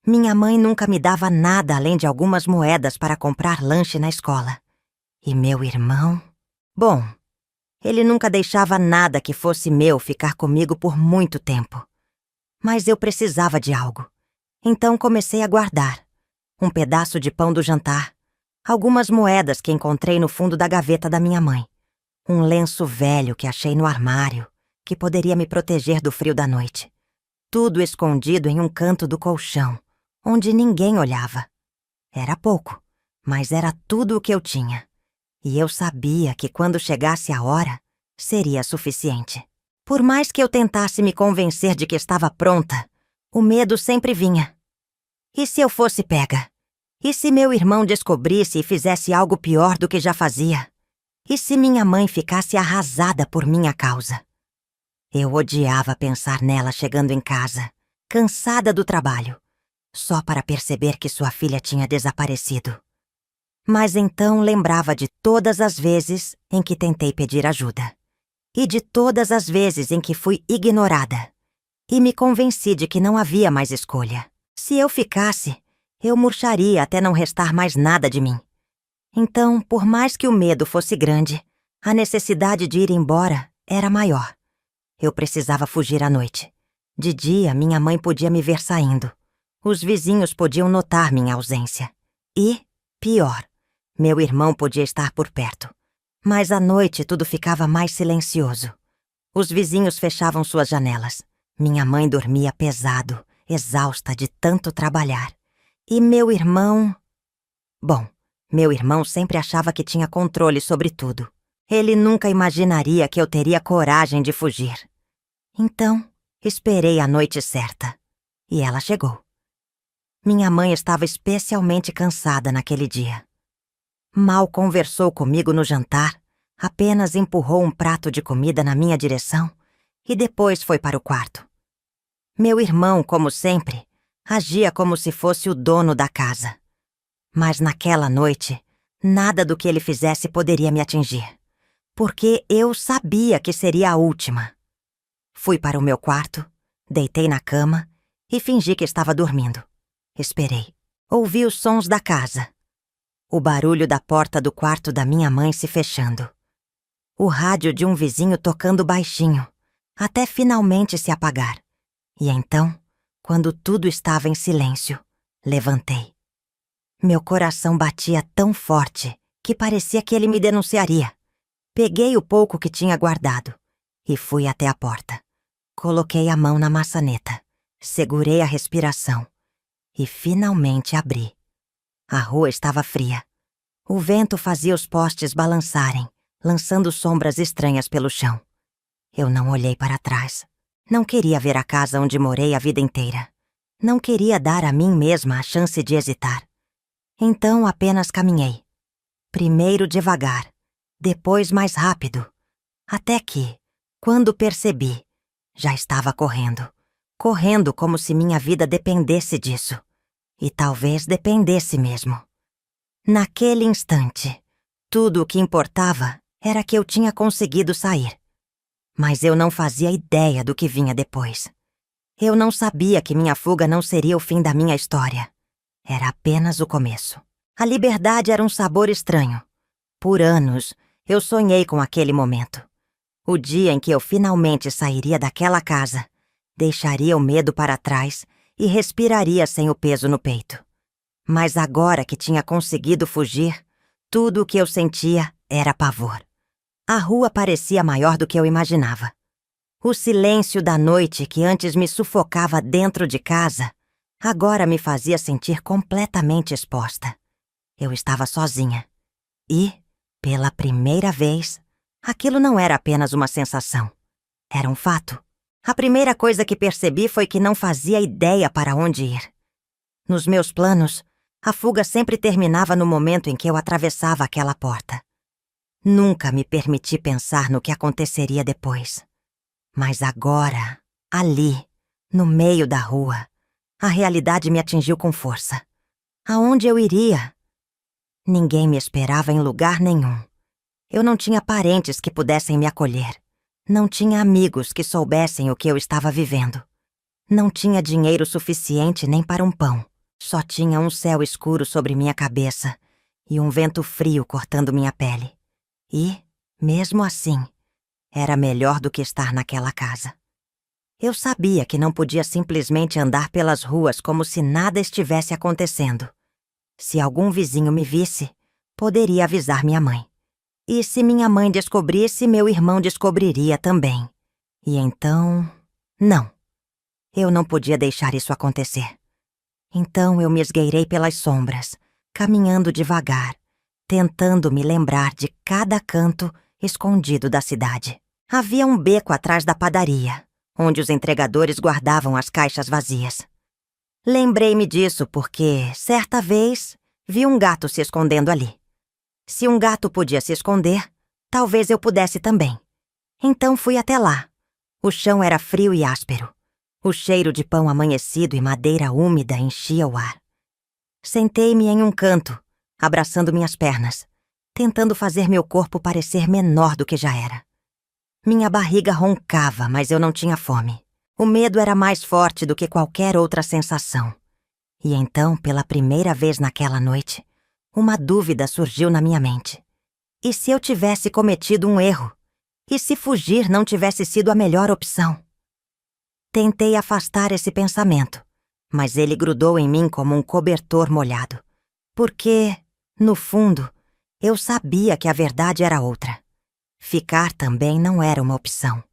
Minha mãe nunca me dava nada além de algumas moedas para comprar lanche na escola. E meu irmão? Bom, ele nunca deixava nada que fosse meu ficar comigo por muito tempo. Mas eu precisava de algo. Então comecei a guardar. Um pedaço de pão do jantar, algumas moedas que encontrei no fundo da gaveta da minha mãe, um lenço velho que achei no armário, que poderia me proteger do frio da noite. Tudo escondido em um canto do colchão, onde ninguém olhava. Era pouco, mas era tudo o que eu tinha. E eu sabia que quando chegasse a hora, seria suficiente. Por mais que eu tentasse me convencer de que estava pronta, O medo sempre vinha. E se eu fosse pega? E se meu irmão descobrisse e fizesse algo pior do que já fazia? E se minha mãe ficasse arrasada por minha causa? Eu odiava pensar nela chegando em casa, cansada do trabalho, só para perceber que sua filha tinha desaparecido. Mas então lembrava de todas as vezes em que tentei pedir ajuda. E de todas as vezes em que fui ignorada. E me convenci de que não havia mais escolha. Se eu ficasse, eu murcharia até não restar mais nada de mim. Então, por mais que o medo fosse grande, a necessidade de ir embora era maior. Eu precisava fugir à noite. De dia, minha mãe podia me ver saindo. Os vizinhos podiam notar minha ausência. E, pior, meu irmão podia estar por perto. Mas à noite tudo ficava mais silencioso. Os vizinhos fechavam suas janelas. Minha mãe dormia pesado, exausta de tanto trabalhar. E meu irmão... Bom, meu irmão sempre achava que tinha controle sobre tudo. Ele nunca imaginaria que eu teria coragem de fugir. Então, esperei a noite certa. E ela chegou. Minha mãe estava especialmente cansada naquele dia. Mal conversou comigo no jantar, apenas empurrou um prato de comida na minha direção e depois foi para o quarto. Meu irmão, como sempre, agia como se fosse o dono da casa. Mas naquela noite, nada do que ele fizesse poderia me atingir, porque eu sabia que seria a última. Fui para o meu quarto, deitei na cama e fingi que estava dormindo. Esperei. Ouvi os sons da casa. O barulho da porta do quarto da minha mãe se fechando. O rádio de um vizinho tocando baixinho, até finalmente se apagar. E então, quando tudo estava em silêncio, levantei. Meu coração batia tão forte que parecia que ele me denunciaria. Peguei o pouco que tinha guardado e fui até a porta. Coloquei a mão na maçaneta, segurei a respiração e finalmente abri. A rua estava fria. O vento fazia os postes balançarem, lançando sombras estranhas pelo chão. Eu não olhei para trás. Não queria ver a casa onde morei a vida inteira. Não queria dar a mim mesma a chance de hesitar. Então apenas caminhei. Primeiro devagar, depois mais rápido. Até que, quando percebi, já estava correndo. Correndo como se minha vida dependesse disso. E talvez dependesse mesmo. Naquele instante, tudo o que importava era que eu tinha conseguido sair. Mas eu não fazia ideia do que vinha depois. Eu não sabia que minha fuga não seria o fim da minha história. Era apenas o começo. A liberdade era um sabor estranho. Por anos, eu sonhei com aquele momento. O dia em que eu finalmente sairia daquela casa, deixaria o medo para trás e respiraria sem o peso no peito. Mas agora que tinha conseguido fugir, tudo o que eu sentia era pavor. A rua parecia maior do que eu imaginava. O silêncio da noite que antes me sufocava dentro de casa, agora me fazia sentir completamente exposta. Eu estava sozinha. E, pela primeira vez, aquilo não era apenas uma sensação. Era um fato. A primeira coisa que percebi foi que não fazia ideia para onde ir. Nos meus planos, a fuga sempre terminava no momento em que eu atravessava aquela porta. Nunca me permiti pensar no que aconteceria depois. Mas agora, ali, no meio da rua, a realidade me atingiu com força. Aonde eu iria? Ninguém me esperava em lugar nenhum. Eu não tinha parentes que pudessem me acolher. Não tinha amigos que soubessem o que eu estava vivendo. Não tinha dinheiro suficiente nem para um pão. Só tinha um céu escuro sobre minha cabeça e um vento frio cortando minha pele. E, mesmo assim, era melhor do que estar naquela casa. Eu sabia que não podia simplesmente andar pelas ruas como se nada estivesse acontecendo. Se algum vizinho me visse, poderia avisar minha mãe. E se minha mãe descobrisse, meu irmão descobriria também. E então... não. Eu não podia deixar isso acontecer. Então eu me esgueirei pelas sombras, caminhando devagar, tentando me lembrar de cada canto escondido da cidade. Havia um beco atrás da padaria, onde os entregadores guardavam as caixas vazias. Lembrei-me disso porque, certa vez, vi um gato se escondendo ali. Se um gato podia se esconder, talvez eu pudesse também. Então fui até lá. O chão era frio e áspero. O cheiro de pão amanhecido e madeira úmida enchia o ar. Sentei-me em um canto, abraçando minhas pernas, tentando fazer meu corpo parecer menor do que já era. Minha barriga roncava, mas eu não tinha fome. O medo era mais forte do que qualquer outra sensação. E então, pela primeira vez naquela noite, uma dúvida surgiu na minha mente. E se eu tivesse cometido um erro? E se fugir não tivesse sido a melhor opção? Tentei afastar esse pensamento, mas ele grudou em mim como um cobertor molhado. Porque, no fundo, eu sabia que a verdade era outra. Ficar também não era uma opção.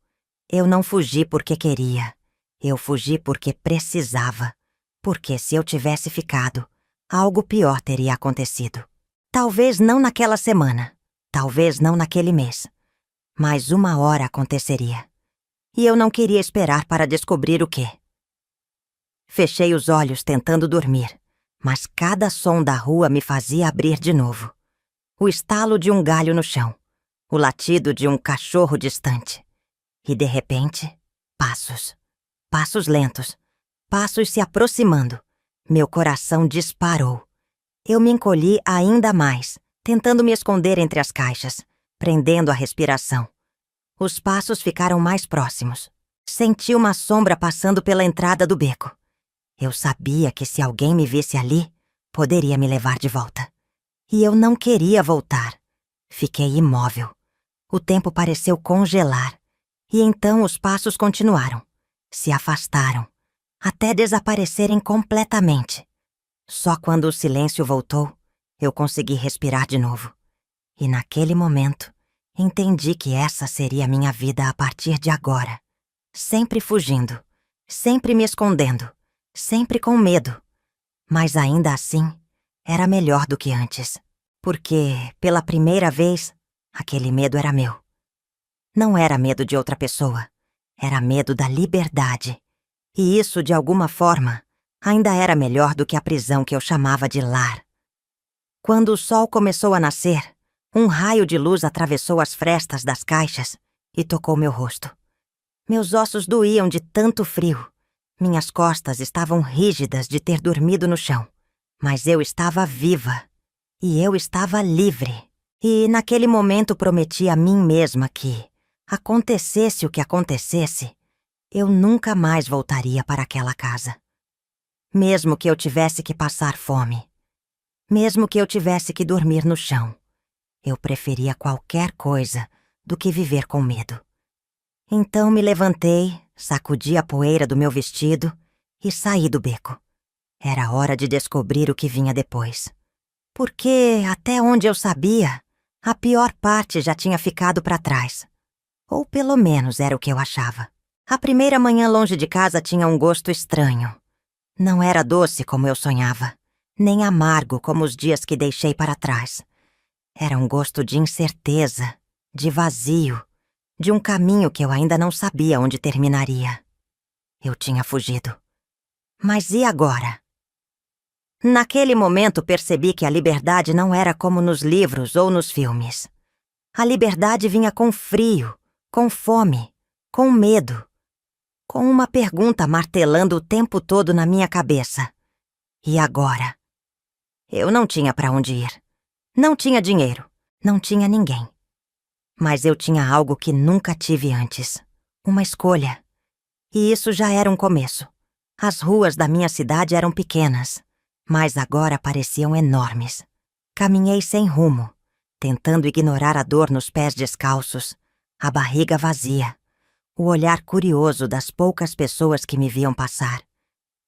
Eu não fugi porque queria. Eu fugi porque precisava. Porque se eu tivesse ficado, algo pior teria acontecido. Talvez não naquela semana. Talvez não naquele mês. Mas uma hora aconteceria. E eu não queria esperar para descobrir o quê. Fechei os olhos tentando dormir, mas cada som da rua me fazia abrir de novo. O estalo de um galho no chão. O latido de um cachorro distante. E de repente, passos. Passos lentos. Passos se aproximando. Meu coração disparou. Eu me encolhi ainda mais, tentando me esconder entre as caixas, prendendo a respiração. Os passos ficaram mais próximos. Senti uma sombra passando pela entrada do beco. Eu sabia que se alguém me visse ali, poderia me levar de volta. E eu não queria voltar. Fiquei imóvel. O tempo pareceu congelar. E então os passos continuaram. Se afastaram. Até desaparecerem completamente. Só quando o silêncio voltou, eu consegui respirar de novo. E naquele momento, entendi que essa seria minha vida a partir de agora. Sempre fugindo. Sempre me escondendo. Sempre com medo. Mas ainda assim, era melhor do que antes. Porque, pela primeira vez, aquele medo era meu. Não era medo de outra pessoa. Era medo da liberdade. E isso, de alguma forma, ainda era melhor do que a prisão que eu chamava de lar. Quando o sol começou a nascer, um raio de luz atravessou as frestas das caixas e tocou meu rosto. Meus ossos doíam de tanto frio. Minhas costas estavam rígidas de ter dormido no chão. Mas eu estava viva. E eu estava livre. E naquele momento prometi a mim mesma que, acontecesse o que acontecesse, eu nunca mais voltaria para aquela casa. Mesmo que eu tivesse que passar fome. Mesmo que eu tivesse que dormir no chão. Eu preferia qualquer coisa do que viver com medo. Então me levantei, sacudi a poeira do meu vestido e saí do beco. Era hora de descobrir o que vinha depois. Porque, até onde eu sabia, a pior parte já tinha ficado para trás. Ou pelo menos era o que eu achava. A primeira manhã longe de casa tinha um gosto estranho. Não era doce como eu sonhava, nem amargo como os dias que deixei para trás. Era um gosto de incerteza, de vazio, de um caminho que eu ainda não sabia onde terminaria. Eu tinha fugido. Mas e agora? Naquele momento percebi que a liberdade não era como nos livros ou nos filmes. A liberdade vinha com frio, com fome, com medo, com uma pergunta martelando o tempo todo na minha cabeça. E agora? Eu não tinha para onde ir. Não tinha dinheiro. Não tinha ninguém. Mas eu tinha algo que nunca tive antes. Uma escolha. E isso já era um começo. As ruas da minha cidade eram pequenas, mas agora pareciam enormes. Caminhei sem rumo, tentando ignorar a dor nos pés descalços, a barriga vazia, o olhar curioso das poucas pessoas que me viam passar.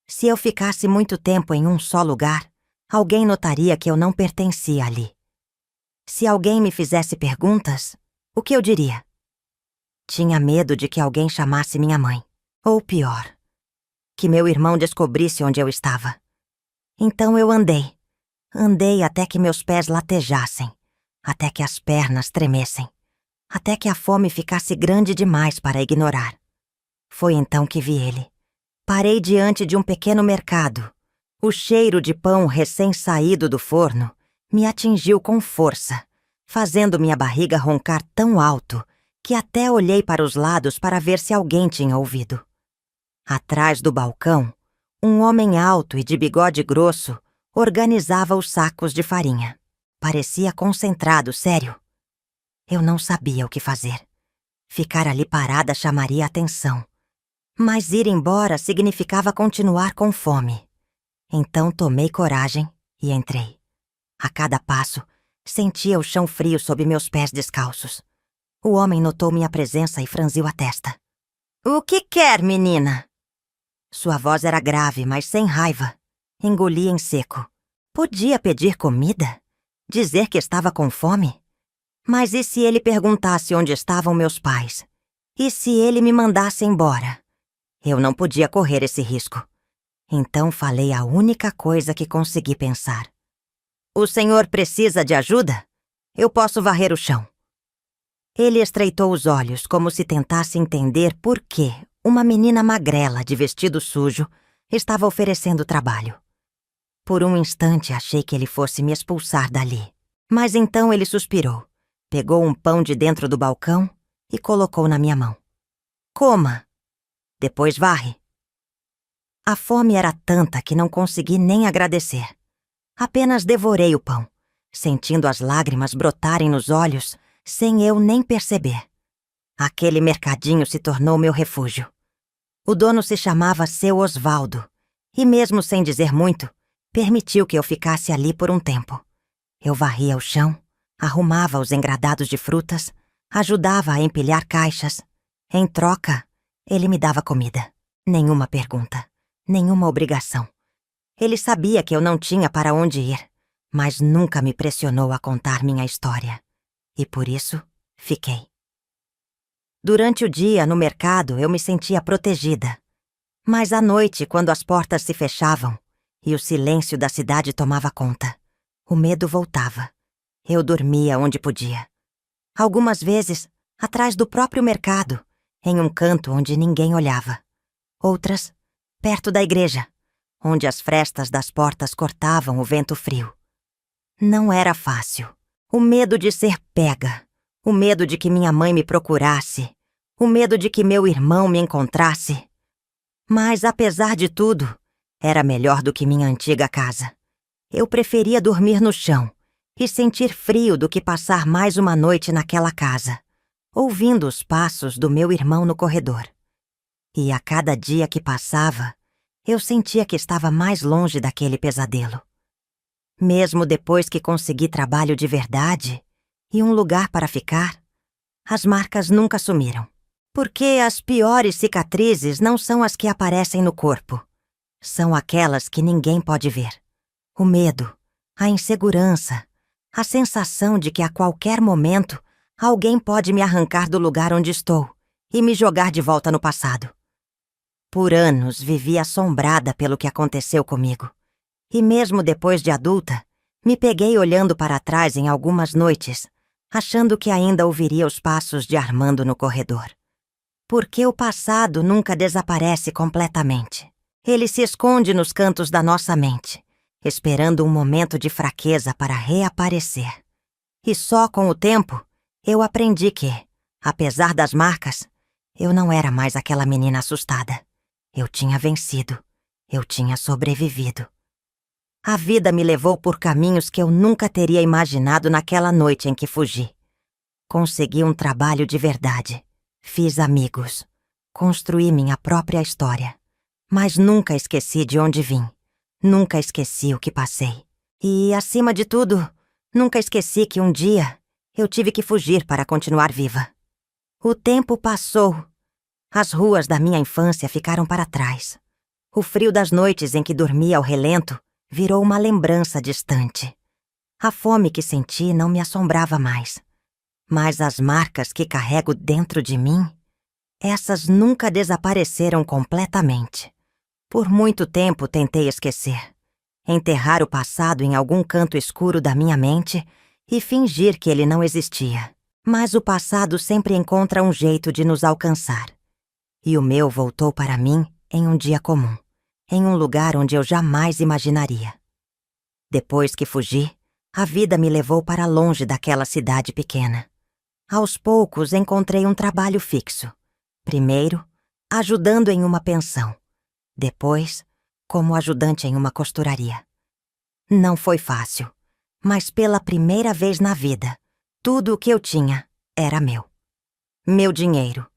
Se eu ficasse muito tempo em um só lugar, alguém notaria que eu não pertencia ali. Se alguém me fizesse perguntas, o que eu diria? Tinha medo de que alguém chamasse minha mãe. Ou pior, que meu irmão descobrisse onde eu estava. Então eu andei. Andei até que meus pés latejassem, até que as pernas tremessem, até que a fome ficasse grande demais para ignorar. Foi então que vi ele. Parei diante de um pequeno mercado. O cheiro de pão recém-saído do forno me atingiu com força, fazendo minha barriga roncar tão alto que até olhei para os lados para ver se alguém tinha ouvido. Atrás do balcão, um homem alto e de bigode grosso organizava os sacos de farinha. Parecia concentrado, sério. Eu não sabia o que fazer. Ficar ali parada chamaria atenção. Mas ir embora significava continuar com fome. Então tomei coragem e entrei. A cada passo, sentia o chão frio sob meus pés descalços. O homem notou minha presença e franziu a testa. "O que quer, menina?" Sua voz era grave, mas sem raiva. Engoli em seco. Podia pedir comida? Dizer que estava com fome? Mas e se ele perguntasse onde estavam meus pais? E se ele me mandasse embora? Eu não podia correr esse risco. Então falei a única coisa que consegui pensar. "O senhor precisa de ajuda? Eu posso varrer o chão." Ele estreitou os olhos como se tentasse entender por que uma menina magrela de vestido sujo estava oferecendo trabalho. Por um instante achei que ele fosse me expulsar dali. Mas então ele suspirou, pegou um pão de dentro do balcão e colocou na minha mão. "Coma. Depois varre." A fome era tanta que não consegui nem agradecer. Apenas devorei o pão, sentindo as lágrimas brotarem nos olhos, sem eu nem perceber. Aquele mercadinho se tornou meu refúgio. O dono se chamava Seu Osvaldo, e mesmo sem dizer muito, permitiu que eu ficasse ali por um tempo. Eu varria o chão, arrumava os engradados de frutas, ajudava a empilhar caixas. Em troca, ele me dava comida. Nenhuma pergunta, nenhuma obrigação. Ele sabia que eu não tinha para onde ir, mas nunca me pressionou a contar minha história. E por isso, fiquei. Durante o dia, no mercado, eu me sentia protegida. Mas à noite, quando as portas se fechavam e o silêncio da cidade tomava conta, o medo voltava. Eu dormia onde podia. Algumas vezes, atrás do próprio mercado, em um canto onde ninguém olhava. Outras, perto da igreja, onde as frestas das portas cortavam o vento frio. Não era fácil. O medo de ser pega, o medo de que minha mãe me procurasse, o medo de que meu irmão me encontrasse. Mas, apesar de tudo, era melhor do que minha antiga casa. Eu preferia dormir no chão e sentir frio do que passar mais uma noite naquela casa, ouvindo os passos do meu irmão no corredor. E a cada dia que passava, eu sentia que estava mais longe daquele pesadelo. Mesmo depois que consegui trabalho de verdade e um lugar para ficar, as marcas nunca sumiram. Porque as piores cicatrizes não são as que aparecem no corpo. São aquelas que ninguém pode ver. O medo, a insegurança, a sensação de que a qualquer momento alguém pode me arrancar do lugar onde estou e me jogar de volta no passado. Por anos vivi assombrada pelo que aconteceu comigo. E mesmo depois de adulta, me peguei olhando para trás em algumas noites, achando que ainda ouviria os passos de Armando no corredor. Porque o passado nunca desaparece completamente. Ele se esconde nos cantos da nossa mente, esperando um momento de fraqueza para reaparecer. E só com o tempo, eu aprendi que, apesar das marcas, eu não era mais aquela menina assustada. Eu tinha vencido. Eu tinha sobrevivido. A vida me levou por caminhos que eu nunca teria imaginado naquela noite em que fugi. Consegui um trabalho de verdade. Fiz amigos. Construí minha própria história. Mas nunca esqueci de onde vim. Nunca esqueci o que passei. E, acima de tudo, nunca esqueci que um dia eu tive que fugir para continuar viva. O tempo passou. As ruas da minha infância ficaram para trás. O frio das noites em que dormia ao relento virou uma lembrança distante. A fome que senti não me assombrava mais. Mas as marcas que carrego dentro de mim, essas nunca desapareceram completamente. Por muito tempo tentei esquecer, enterrar o passado em algum canto escuro da minha mente e fingir que ele não existia. Mas o passado sempre encontra um jeito de nos alcançar. E o meu voltou para mim em um dia comum, em um lugar onde eu jamais imaginaria. Depois que fugi, a vida me levou para longe daquela cidade pequena. Aos poucos encontrei um trabalho fixo. Primeiro, ajudando em uma pensão. Depois, como ajudante em uma costuraria. Não foi fácil, mas pela primeira vez na vida, tudo o que eu tinha era meu. Meu dinheiro,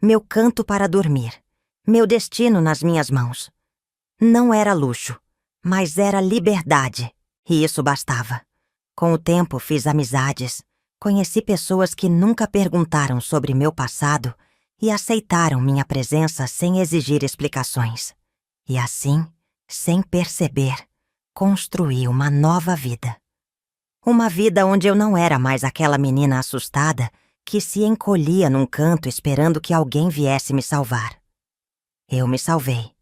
meu canto para dormir, meu destino nas minhas mãos. Não era luxo, mas era liberdade, e isso bastava. Com o tempo fiz amizades, conheci pessoas que nunca perguntaram sobre meu passado e aceitaram minha presença sem exigir explicações. E assim, sem perceber, construí uma nova vida. Uma vida onde eu não era mais aquela menina assustada que se encolhia num canto esperando que alguém viesse me salvar. Eu me salvei.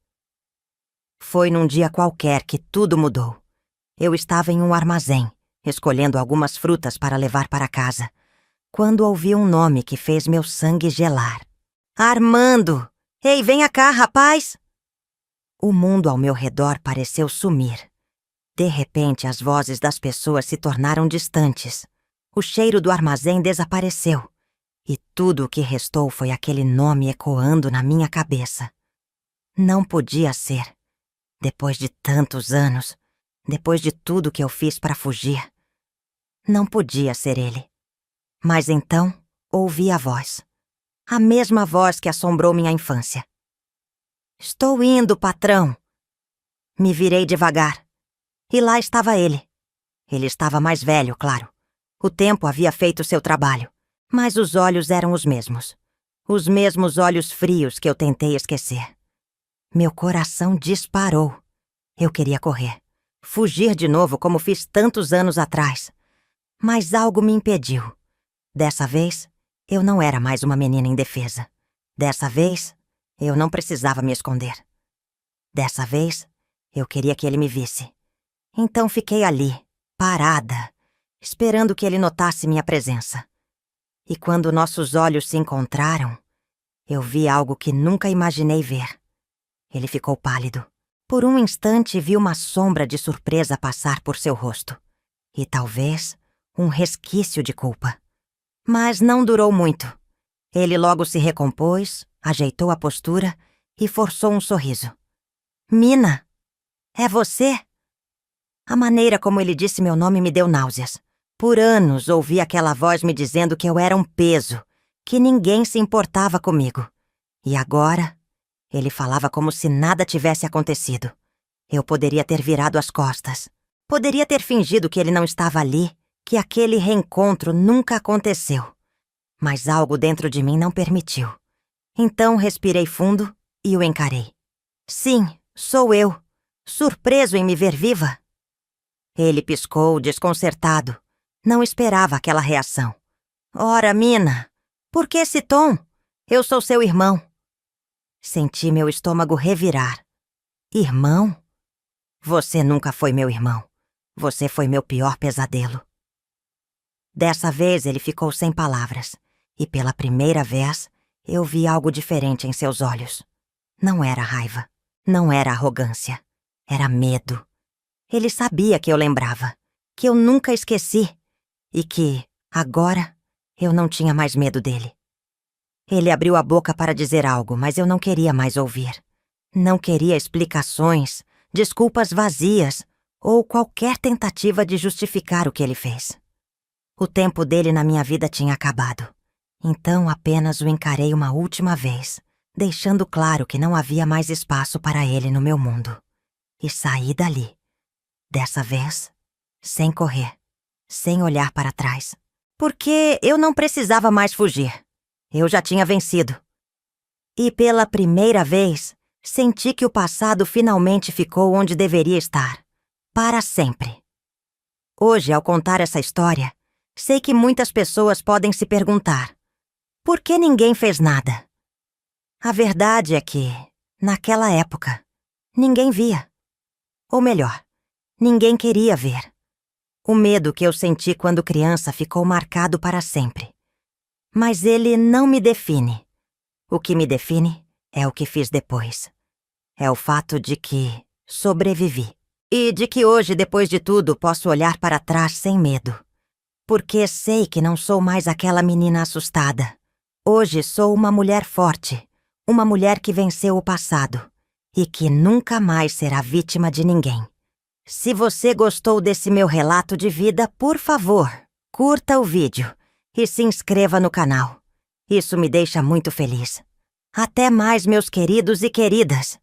Foi num dia qualquer que tudo mudou. Eu estava em um armazém, escolhendo algumas frutas para levar para casa, quando ouvi um nome que fez meu sangue gelar. Armando! Ei, venha cá, rapaz! O mundo ao meu redor pareceu sumir. De repente, as vozes das pessoas se tornaram distantes. O cheiro do armazém desapareceu. E tudo o que restou foi aquele nome ecoando na minha cabeça. Não podia ser. Depois de tantos anos, depois de tudo que eu fiz para fugir, não podia ser ele. Mas então, ouvi a voz. A mesma voz que assombrou minha infância. Estou indo, patrão. Me virei devagar. E lá estava ele. Ele estava mais velho, claro. O tempo havia feito seu trabalho. Mas os olhos eram os mesmos. Os mesmos olhos frios que eu tentei esquecer. Meu coração disparou. Eu queria correr. Fugir de novo como fiz tantos anos atrás. Mas algo me impediu. Dessa vez, eu não era mais uma menina indefesa. Dessa vez, eu não precisava me esconder. Dessa vez, eu queria que ele me visse. Então fiquei ali, parada, esperando que ele notasse minha presença. E quando nossos olhos se encontraram, eu vi algo que nunca imaginei ver. Ele ficou pálido. Por um instante vi uma sombra de surpresa passar por seu rosto. E talvez um resquício de culpa. Mas não durou muito. Ele logo se recompôs, ajeitou a postura e forçou um sorriso. Mina, é você? A maneira como ele disse meu nome me deu náuseas. Por anos ouvi aquela voz me dizendo que eu era um peso, que ninguém se importava comigo. E agora, ele falava como se nada tivesse acontecido. Eu poderia ter virado as costas. Poderia ter fingido que ele não estava ali, que aquele reencontro nunca aconteceu. Mas algo dentro de mim não permitiu. Então respirei fundo e o encarei. Sim, sou eu, surpreso em me ver viva. Ele piscou, desconcertado. Não esperava aquela reação. Ora, Mina, por que esse tom? Eu sou seu irmão. Senti meu estômago revirar. Irmão? Você nunca foi meu irmão. Você foi meu pior pesadelo. Dessa vez ele ficou sem palavras. E pela primeira vez, eu vi algo diferente em seus olhos. Não era raiva. Não era arrogância. Era medo. Ele sabia que eu lembrava. Que eu nunca esqueci. E que, agora, eu não tinha mais medo dele. Ele abriu a boca para dizer algo, mas eu não queria mais ouvir. Não queria explicações, desculpas vazias ou qualquer tentativa de justificar o que ele fez. O tempo dele na minha vida tinha acabado. Então apenas o encarei uma última vez, deixando claro que não havia mais espaço para ele no meu mundo. E saí dali. Dessa vez, sem correr. Sem olhar para trás. Porque eu não precisava mais fugir. Eu já tinha vencido. E pela primeira vez, senti que o passado finalmente ficou onde deveria estar. Para sempre. Hoje, ao contar essa história, sei que muitas pessoas podem se perguntar: por que ninguém fez nada? A verdade é que, naquela época, ninguém via. Ou melhor, ninguém queria ver. O medo que eu senti quando criança ficou marcado para sempre. Mas ele não me define. O que me define é o que fiz depois. É o fato de que sobrevivi. E de que hoje, depois de tudo, posso olhar para trás sem medo. Porque sei que não sou mais aquela menina assustada. Hoje sou uma mulher forte, uma mulher que venceu o passado e que nunca mais será vítima de ninguém. Se você gostou desse meu relato de vida, por favor, curta o vídeo e se inscreva no canal. Isso me deixa muito feliz. Até mais, meus queridos e queridas!